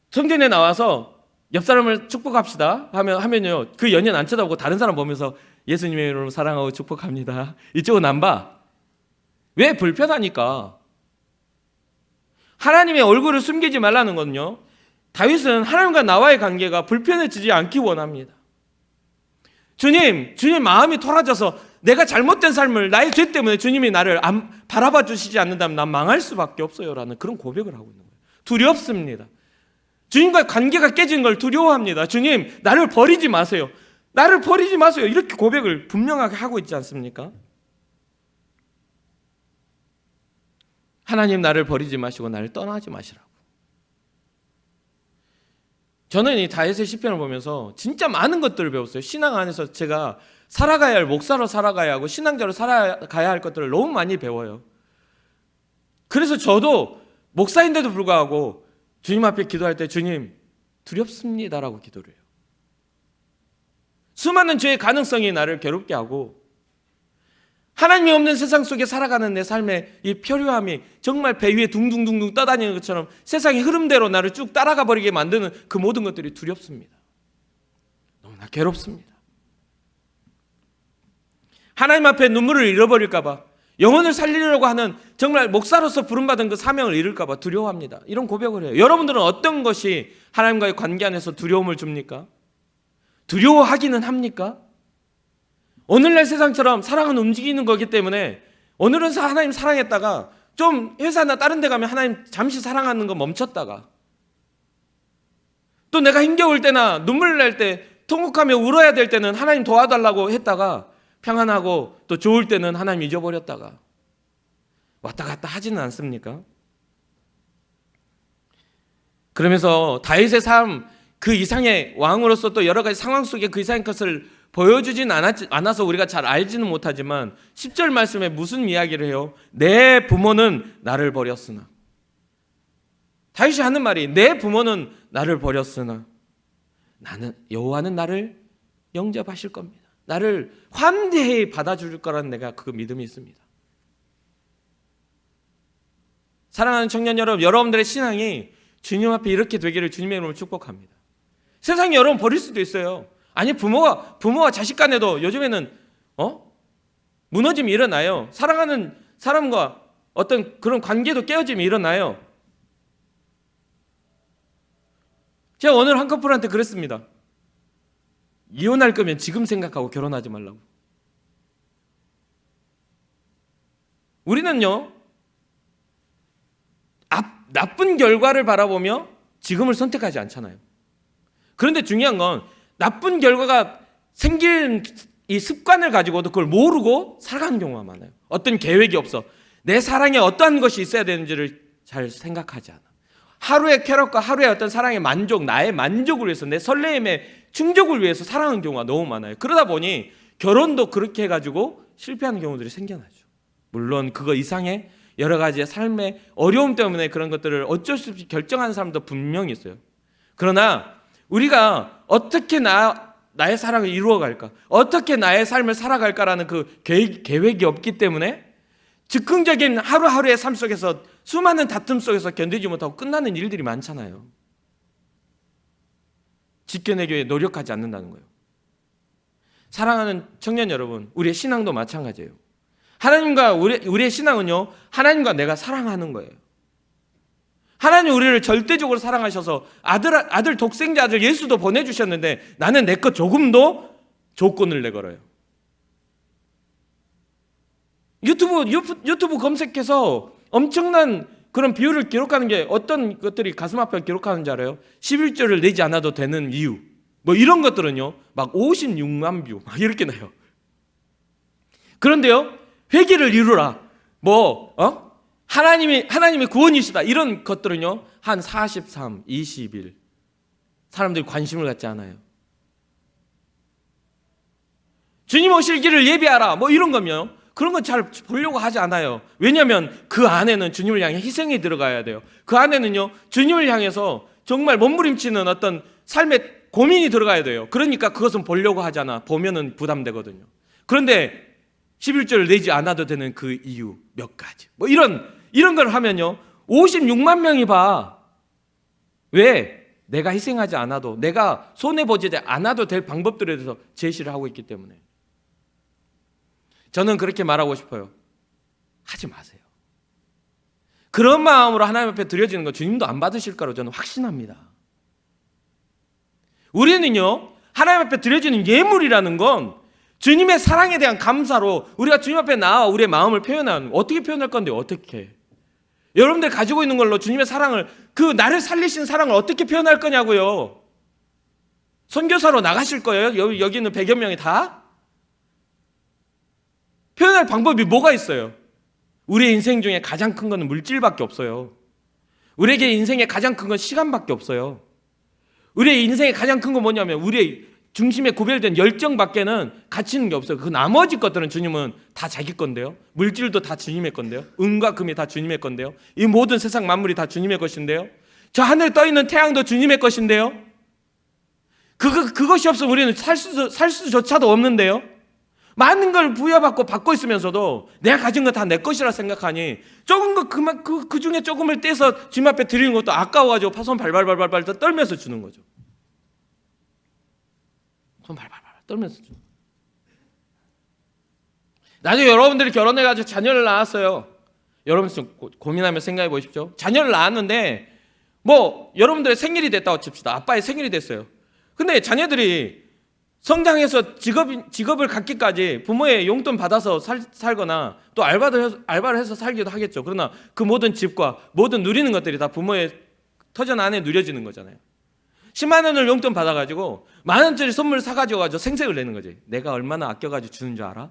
성전에 나와서 옆 사람을 축복합시다 하면요, 그 연인 안 쳐다보고 다른 사람 보면서 예수님의 이름으로 사랑하고 축복합니다. 이쪽은 안 봐. 왜? 불편하니까. 하나님의 얼굴을 숨기지 말라는 거는요, 다윗은 하나님과 나와의 관계가 불편해지지 않기 원합니다. 주님 마음이 토라져서 내가 잘못된 삶을 나의 죄 때문에 주님이 나를 바라봐 주시지 않는다면 난 망할 수밖에 없어요 라는 그런 고백을 하고 있는 거예요. 두렵습니다. 주님과의 관계가 깨진 걸 두려워합니다. 주님 나를 버리지 마세요. 나를 버리지 마세요. 이렇게 고백을 분명하게 하고 있지 않습니까? 하나님 나를 버리지 마시고 나를 떠나지 마시라고. 저는 이 다윗의 시편을 보면서 진짜 많은 것들을 배웠어요. 신앙 안에서 제가 살아가야 할, 목사로 살아가야 하고 신앙자로 살아가야 할 것들을 너무 많이 배워요. 그래서 저도 목사인데도 불구하고 주님 앞에 기도할 때 주님 두렵습니다라고 기도를 해요. 수많은 죄의 가능성이 나를 괴롭게 하고 하나님이 없는 세상 속에 살아가는 내 삶의 이 표류함이 정말 배 위에 둥둥둥둥 떠다니는 것처럼 세상의 흐름대로 나를 쭉 따라가 버리게 만드는 그 모든 것들이 두렵습니다. 너무나 괴롭습니다. 하나님 앞에 눈물을 잃어버릴까 봐, 영혼을 살리려고 하는 정말 목사로서 부름받은 그 사명을 잃을까 봐 두려워합니다. 이런 고백을 해요. 여러분들은 어떤 것이 하나님과의 관계 안에서 두려움을 줍니까? 두려워하기는 합니까? 오늘날 세상처럼 사랑은 움직이는 거기 때문에 오늘은 하나님 사랑했다가 좀 회사나 다른 데 가면 하나님 잠시 사랑하는 거 멈췄다가 또 내가 힘겨울 때나 눈물 날 때 통곡하며 울어야 될 때는 하나님 도와달라고 했다가 평안하고 또 좋을 때는 하나님 잊어버렸다가 왔다 갔다 하지는 않습니까? 그러면서 다윗의 삶 그 이상의 왕으로서 또 여러 가지 상황 속에 그 이상의 것을 보여주진 않아서 우리가 잘 알지는 못하지만 10절 말씀에 무슨 이야기를 해요? 내 부모는 나를 버렸으나, 다윗이 하는 말이 내 부모는 나를 버렸으나 나는 여호와는 나를 영접하실 겁니다. 나를 환대히 받아줄 거라는 내가 그 믿음이 있습니다. 사랑하는 청년 여러분, 여러분들의 신앙이 주님 앞에 이렇게 되기를 주님의 이름으로 축복합니다. 세상이 여러분 버릴 수도 있어요. 아니 부모와 자식 간에도 요즘에는 무너짐이 일어나요. 사랑하는 사람과 어떤 그런 관계도 깨어짐이 일어나요. 제가 오늘 한 커플한테 그랬습니다. 이혼할 거면 지금 생각하고 결혼하지 말라고. 우리는요, 나쁜 결과를 바라보며 지금을 선택하지 않잖아요. 그런데 중요한 건 나쁜 결과가 생긴 이 습관을 가지고도 그걸 모르고 살아가는 경우가 많아요. 어떤 계획이 없어. 내 사랑에 어떠한 것이 있어야 되는지를 잘 생각하지 않아. 하루의 쾌락과 하루의 어떤 사랑의 만족, 나의 만족을 위해서, 내 설레임의 충족을 위해서 살아가는 경우가 너무 많아요. 그러다 보니 결혼도 그렇게 해가지고 실패하는 경우들이 생겨나죠. 물론 그거 이상의 여러 가지의 삶의 어려움 때문에 그런 것들을 어쩔 수 없이 결정하는 사람도 분명히 있어요. 그러나 우리가 어떻게 나의 사랑을 이루어갈까, 어떻게 나의 삶을 살아갈까라는 그 계획이 없기 때문에 즉흥적인 하루하루의 삶 속에서 수많은 다툼 속에서 견디지 못하고 끝나는 일들이 많잖아요. 지켜내기 위해 노력하지 않는다는 거예요. 사랑하는 청년 여러분, 우리의 신앙도 마찬가지예요. 하나님과 우리의 신앙은요, 하나님과 내가 사랑하는 거예요. 하나님 우리를 절대적으로 사랑하셔서 아들 독생자 아들 예수도 보내주셨는데 나는 내 것 조금도 조건을 내걸어요. 유튜브 검색해서 엄청난 그런 비율을 기록하는 게 어떤 것들이 가슴 아파서 기록하는 줄 알아요? 11조를 내지 않아도 되는 이유 뭐 이런 것들은요 막 56만 뷰 막 이렇게 나요. 그런데요 회개를 이루라 하나님의 구원이시다 이런 것들은요 한 43, 21 사람들이 관심을 갖지 않아요. 주님 오실 길을 예비하라 뭐 이런 거면 그런 건 잘 보려고 하지 않아요. 왜냐하면 그 안에는 주님을 향해 희생이 들어가야 돼요. 그 안에는요 주님을 향해서 정말 몸부림치는 어떤 삶의 고민이 들어가야 돼요. 그러니까 그것은 보려고 하잖아. 보면은 부담되거든요. 그런데 11조를 내지 않아도 되는 그 이유 몇 가지 뭐 이런 걸 하면요 56만 명이 봐. 왜? 내가 희생하지 않아도 내가 손해보지 않아도 될 방법들에 대해서 제시를 하고 있기 때문에 저는 그렇게 말하고 싶어요. 하지 마세요. 그런 마음으로 하나님 앞에 드려지는 거 주님도 안 받으실 거라고 저는 확신합니다. 우리는요 하나님 앞에 드려지는 예물이라는 건 주님의 사랑에 대한 감사로 우리가 주님 앞에 나와 우리의 마음을 표현하는 어떻게 표현할 건데요? 어떻게? 여러분들 가지고 있는 걸로 주님의 사랑을 그 나를 살리신 사랑을 어떻게 표현할 거냐고요. 선교사로 나가실 거예요? 여기 있는 100여 명이 다? 표현할 방법이 뭐가 있어요? 우리의 인생 중에 가장 큰 건 물질밖에 없어요. 우리에게 인생의 가장 큰 건 시간밖에 없어요. 우리의 인생의 가장 큰 건 뭐냐면 우리의 중심에 구별된 열정밖에는 가치 있는 게 없어요. 그 나머지 것들은 주님은 다 자기 건데요. 물질도 다 주님의 건데요. 은과 금이 다 주님의 건데요. 이 모든 세상 만물이 다 주님의 것인데요. 저 하늘에 떠 있는 태양도 주님의 것인데요. 그것이 없으면 우리는 살 수조차도 없는데요. 많은 걸 부여받고 받고 있으면서도 내가 가진 거 다 내 것이라 생각하니 조금 그 중에 조금을 떼서 주님 앞에 드리는 것도 아까워가지고 손 발발발발 떨면서 주는 거죠. 손 발발발 떨면서 주는 거죠. 나중에 여러분들이 결혼해가지고 자녀를 낳았어요. 여러분 좀 고민하며 생각해 보십시오. 자녀를 낳았는데 뭐 여러분들의 생일이 됐다고 칩시다. 아빠의 생일이 됐어요. 근데 자녀들이 성장해서 직업을 갖기까지 부모의 용돈 받아서 살거나 또 알바를 해서 살기도 하겠죠. 그러나 그 모든 집과 모든 누리는 것들이 다 부모의 터전 안에 누려지는 거잖아요. 10만 원을 용돈 받아가지고 10,000원짜리 선물 사가지고 생색을 내는 거지. 내가 얼마나 아껴가지고 주는 줄 알아?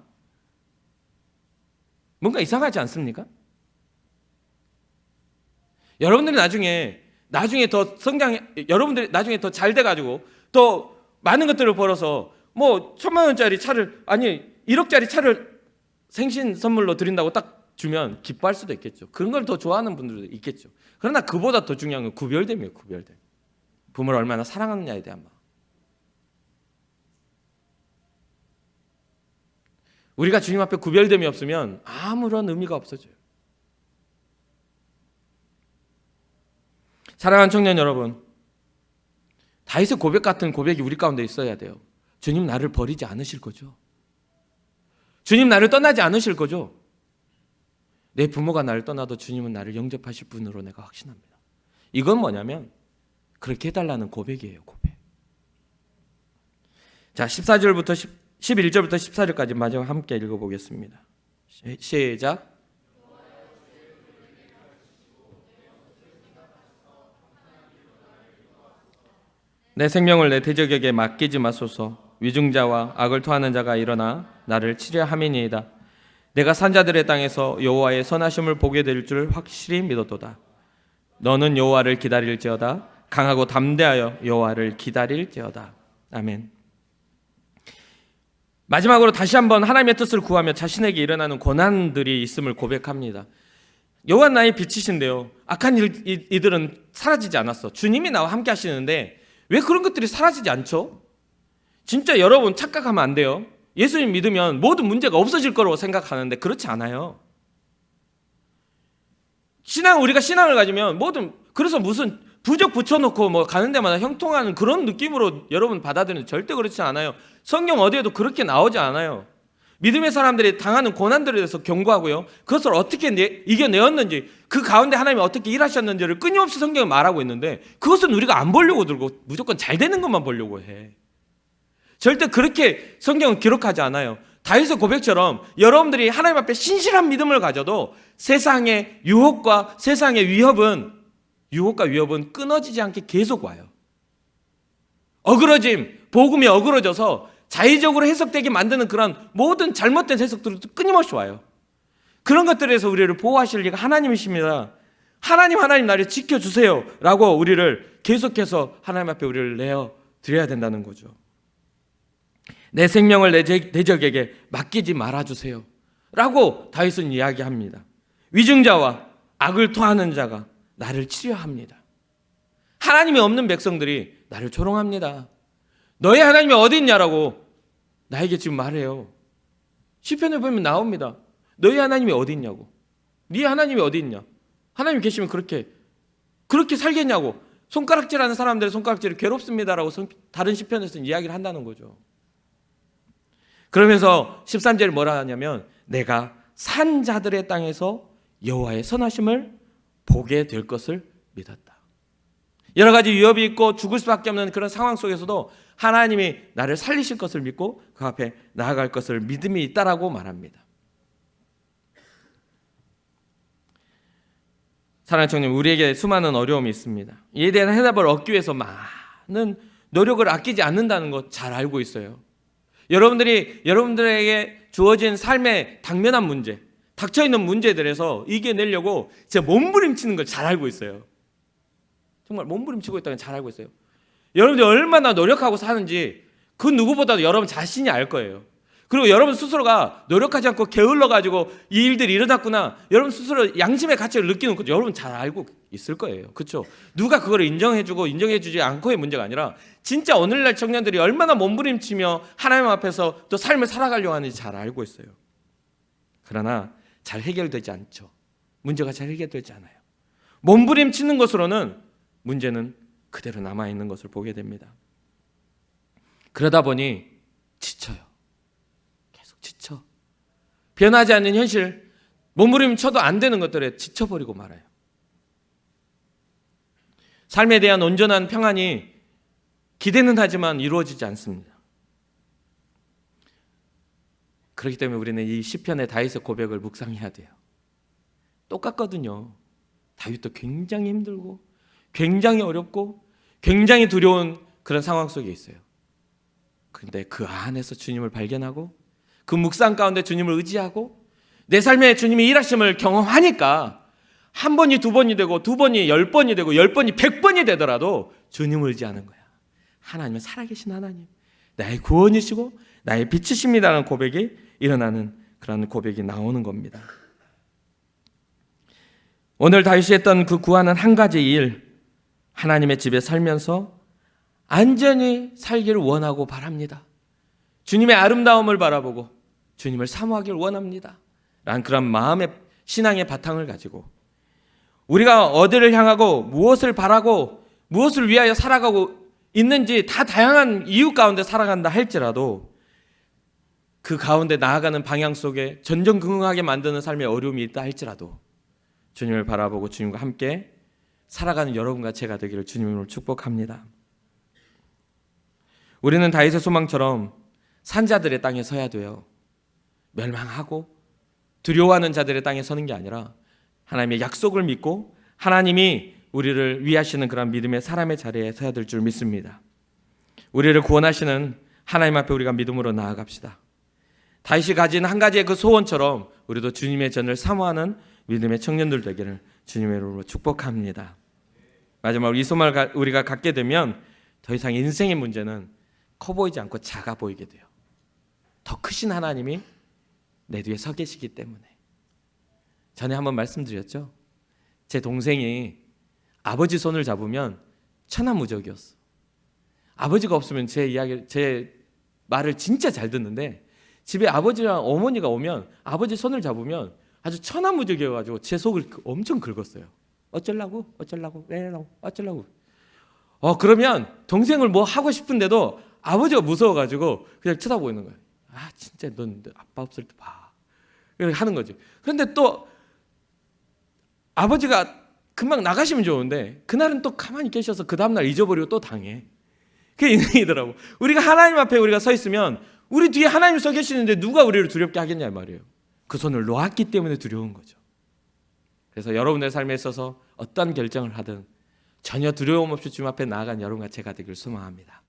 뭔가 이상하지 않습니까? 여러분들이 나중에 더 여러분들이 나중에 더 잘 돼가지고 더 많은 것들을 벌어서 뭐 1,000만 원짜리 차를 1억짜리 차를 생신 선물로 드린다고 딱 주면 기뻐할 수도 있겠죠. 그런 걸 더 좋아하는 분들도 있겠죠. 그러나 그보다 더 중요한 건 구별됨이에요. 구별됨. 부모를 얼마나 사랑하느냐에 대한 마음. 우리가 주님 앞에 구별됨이 없으면 아무런 의미가 없어져요. 사랑하는 청년 여러분, 다윗의 고백 같은 고백이 우리 가운데 있어야 돼요. 주님 나를 버리지 않으실 거죠. 주님 나를 떠나지 않으실 거죠. 내 부모가 나를 떠나도 주님은 나를 영접하실 분으로 내가 확신합니다. 이건 뭐냐면 그렇게 해달라는 고백이에요. 고백. 자, 11절부터 14절까지 마지막 함께 읽어보겠습니다. 시작. 내 생명을 내 대적에게 맡기지 마소서. 위증자와 악을 토하는 자가 일어나 나를 치려 함이니이다. 내가 산자들의 땅에서 여호와의 선하심을 보게 될 줄 확실히 믿었도다. 너는 여호와를 기다릴지어다. 강하고 담대하여 여호와를 기다릴지어다. 아멘. 마지막으로 다시 한번 하나님의 뜻을 구하며 자신에게 일어나는 고난들이 있음을 고백합니다. 여호와 나의 빛이신데요, 악한 이들은 사라지지 않았어. 주님이 나와 함께 하시는데 왜 그런 것들이 사라지지 않죠? 진짜 여러분 착각하면 안 돼요. 예수님 믿으면 모든 문제가 없어질 거라고 생각하는데 그렇지 않아요. 우리가 신앙을 가지면 그래서 무슨 부적 붙여놓고 뭐 가는 데마다 형통하는 그런 느낌으로 여러분 받아들이는 절대 그렇지 않아요. 성경 어디에도 그렇게 나오지 않아요. 믿음의 사람들이 당하는 고난들에 대해서 경고하고요. 그것을 어떻게 이겨내었는지, 그 가운데 하나님이 어떻게 일하셨는지를 끊임없이 성경에 말하고 있는데, 그것은 우리가 안 보려고 들고 무조건 잘 되는 것만 보려고 해. 절대 그렇게 성경은 기록하지 않아요. 다윗의 고백처럼 여러분들이 하나님 앞에 신실한 믿음을 가져도 세상의 유혹과 세상의 위협은 끊어지지 않게 계속 와요. 어그러짐, 복음이 어그러져서 자의적으로 해석되게 만드는 그런 모든 잘못된 해석들도 끊임없이 와요. 그런 것들에서 우리를 보호하실 리가 하나님이십니다. 하나님 나를 지켜주세요 라고 우리를 계속해서 하나님 앞에 우리를 내어드려야 된다는 거죠. 내 생명을 내 적에게 맡기지 말아주세요 라고 다윗은 이야기합니다. 위증자와 악을 토하는 자가 나를 치려합니다. 하나님이 없는 백성들이 나를 조롱합니다. 너의 하나님이 어디 있냐라고 나에게 지금 말해요. 시편에 보면 나옵니다. 너희 하나님이 어디 있냐고. 네 하나님이 어디 있냐. 하나님 계시면 그렇게 살겠냐고. 손가락질하는 사람들의 손가락질이 괴롭습니다라고 다른 시편에서는 이야기를 한다는 거죠. 그러면서 13절에 뭐라 하냐면 내가 산 자들의 땅에서 여호와의 선하심을 보게 될 것을 믿었다. 여러 가지 위협이 있고 죽을 수밖에 없는 그런 상황 속에서도 하나님이 나를 살리실 것을 믿고 그 앞에 나아갈 것을 믿음이 있다라고 말합니다. 사랑하는 청년, 우리에게 수많은 어려움이 있습니다. 이에 대한 해답을 얻기 위해서 많은 노력을 아끼지 않는다는 것 잘 알고 있어요. 여러분들에게 주어진 삶의 당면한 문제, 닥쳐있는 문제들에서 이겨내려고 진짜 몸부림치는 걸 잘 알고 있어요. 정말 몸부림치고 있다는 걸 잘 알고 있어요. 여러분들이 얼마나 노력하고 사는지 그 누구보다도 여러분 자신이 알 거예요. 그리고 여러분 스스로가 노력하지 않고 게을러가지고 이 일들이 일어났구나, 여러분 스스로 양심의 가치를 느끼는 것도 여러분 잘 알고 있을 거예요. 그렇죠? 누가 그거를 인정해주고 인정해주지 않고의 문제가 아니라 진짜 오늘날 청년들이 얼마나 몸부림치며 하나님 앞에서 또 삶을 살아가려고 하는지 잘 알고 있어요. 그러나 잘 해결되지 않죠. 문제가 잘 해결되지 않아요. 몸부림치는 것으로는 문제는 그대로 남아있는 것을 보게 됩니다. 그러다 보니 지쳐요. 계속 지쳐. 변하지 않는 현실, 몸부림쳐도 안 되는 것들에 지쳐버리고 말아요. 삶에 대한 온전한 평안이 기대는 하지만 이루어지지 않습니다. 그렇기 때문에 우리는 이 시편의 다윗의 고백을 묵상해야 돼요. 똑같거든요. 다윗도 굉장히 힘들고 굉장히 어렵고 굉장히 두려운 그런 상황 속에 있어요. 그런데 그 안에서 주님을 발견하고 그 묵상 가운데 주님을 의지하고 내 삶에 주님이 일하심을 경험하니까 한 번이 두 번이 되고 두 번이 10번이 되고 10번이 100번이 되더라도 주님을 의지하는 거야. 하나님은 살아계신 하나님, 나의 구원이시고 나의 빛이십니다라는 고백이 일어나는 그런 고백이 나오는 겁니다. 오늘 다윗이 했던 그 구하는 한 가지 일, 하나님의 집에 살면서 안전히 살기를 원하고 바랍니다. 주님의 아름다움을 바라보고 주님을 사모하기를 원합니다 라는 그런 마음의 신앙의 바탕을 가지고 우리가 어디를 향하고 무엇을 바라고 무엇을 위하여 살아가고 있는지 다 다양한 이유 가운데 살아간다 할지라도 그 가운데 나아가는 방향 속에 전전긍긍하게 만드는 삶의 어려움이 있다 할지라도 주님을 바라보고 주님과 함께 살아가는 여러분과 제가 되기를 주님으로 축복합니다. 우리는 다윗의 소망처럼 산자들의 땅에 서야 돼요. 멸망하고 두려워하는 자들의 땅에 서는 게 아니라 하나님의 약속을 믿고 하나님이 우리를 위하시는 그런 믿음의 사람의 자리에 서야 될 줄 믿습니다. 우리를 구원하시는 하나님 앞에 우리가 믿음으로 나아갑시다. 다윗이 가진 한 가지의 그 소원처럼 우리도 주님의 전을 사모하는 믿음의 청년들 되기를 주님의 이름으로 축복합니다. 마지막으로 이 소망을 우리가 갖게 되면 더 이상 인생의 문제는 커 보이지 않고 작아 보이게 돼요. 더 크신 하나님이 내 뒤에 서 계시기 때문에. 전에 한번 말씀드렸죠. 제 동생이 아버지 손을 잡으면 천하무적이었어. 아버지가 없으면 제 말을 진짜 잘 듣는데 집에 아버지랑 어머니가 오면 아버지 손을 잡으면 아주 천하무적이어가지고 제 속을 엄청 긁었어요. 어쩌려고 왜라고 어쩌려고. 그러면 동생을 뭐 하고 싶은데도 아버지가 무서워가지고 그냥 쳐다보이는 거예요. 아 진짜 넌 아빠 없을 때 봐. 이렇게 하는 거죠. 그런데 또 아버지가 금방 나가시면 좋은데 그날은 또 가만히 계셔서 그 다음날 잊어버리고 또 당해. 그게 인생이더라고. 우리가 하나님 앞에 우리가 서 있으면 우리 뒤에 하나님 서 계시는데 누가 우리를 두렵게 하겠냐 말이에요. 그 손을 놓았기 때문에 두려운 거죠. 그래서 여러분의 삶에 있어서 어떤 결정을 하든 전혀 두려움 없이 주님 앞에 나아간 여러분과 제가 되길 소망합니다.